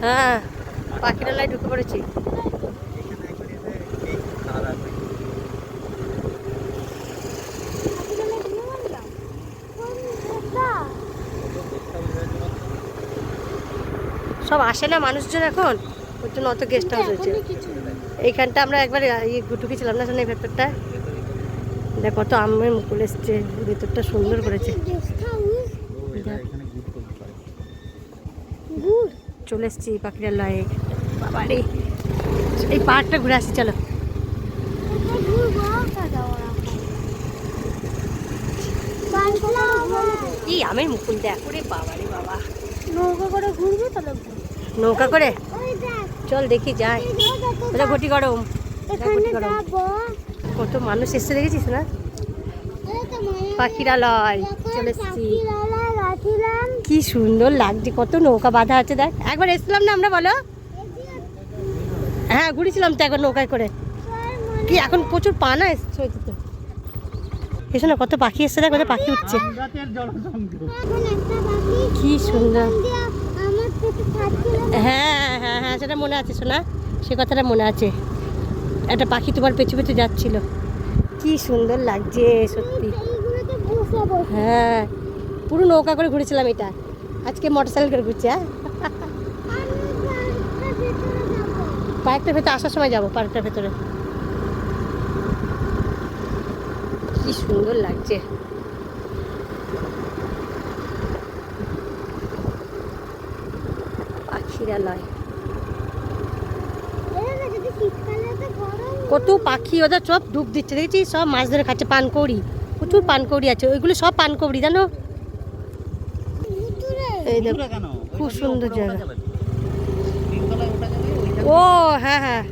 হ্যাঁ, পাখিরালয় ঢুকে পড়েছি। সব আসে না মানুষজন এখন, ওর জন্য অত গেস্ট হাউস হয়েছে। এইখানটা আমরা একবার ঢুকেছিলাম না, শোনা ভেতরটা দেখ কত আমের মুকুল এসছে, ভেতরটা সুন্দর করেছে। চলে এসছি পাখিরালয়ে। বাবারে, এই পার্কটা ঘুরে আসি চলো। এই আমের মুকুল দেখ, ওরে বাবারে বাবা। নৌকা করে ঘুরবি তাহলে? নৌকা করে চল দেখি যাই। ওটা ঘটি গরম, কত মানুষ এসছে দেখেছিস না? পাখিরালয় চলে এসছি, কি সুন্দর লাগছে, কত নৌকা বাঁধা আছে দেখ। একবার এসছিলাম না আমরা, বলো? হ্যাঁ ঘুরেছিলাম তো একবার নৌকায় করে। কি এখন প্রচুর পানা এসছে তো, এসো না, কত পাখি এসছে দেখ, কত পাখি উঠছে, কি সুন্দর। হ্যাঁ হ্যাঁ হ্যাঁ, সেটা মনে আছে শোনা, সে কথাটা মনে আছে। একটা পাখি তোমার পেছু পেছু যাচ্ছিল, কি সুন্দর লাগছে সত্যি। হ্যাঁ, পুরো নৌকা করে ঘুরেছিলাম এটা, আজকে মোটরসাইকেল করে ঘুরছি। হ্যাঁ, পার্কটার ভেতরে আসার সময় যাবো, পার্কটার ভেতরে কি সুন্দর লাগছে। পাখিরালয়, কত পাখি, ওদের সব ডুব দিচ্ছে দেখেছি, সব মাছ ধরে খাচ্ছে। পানকৌড়ি, প্রচুর পানকৌড়ি আছে, ওইগুলো সব পানকৌড়ি জানো। এই দেখো খুব সুন্দর জায়গা। ও হ্যাঁ হ্যাঁ,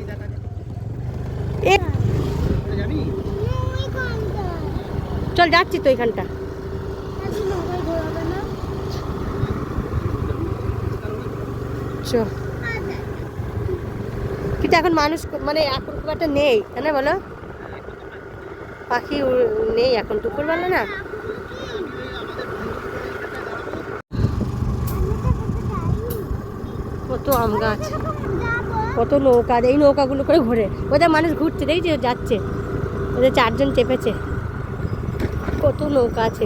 চল যাচ্ছি তো এখানটা। কিন্তু এখন মানুষ মানে এখন খুব একটা নেই, তাই না বলো? পাখি নেই এখন, দুপুরবেলা না। কত আম গাছ, কত নৌকা, এই নৌকাগুলো করে ঘোরে, ওদের মানুষ ঘুরছে দেখছি, যাচ্ছে, ওদের 4 জন চেপেছে। কত নৌকা আছে,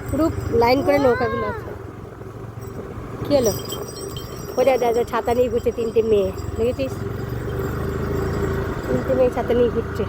পুরো লাইন করে নৌকাগুলো আছে। কি হলো? ওদের দাদা ছাতা নিয়ে ঘুরছে, 3টে মেয়ে দেখেছিস, 3টে মেয়ে ছাতা নিয়ে ঘুরছে।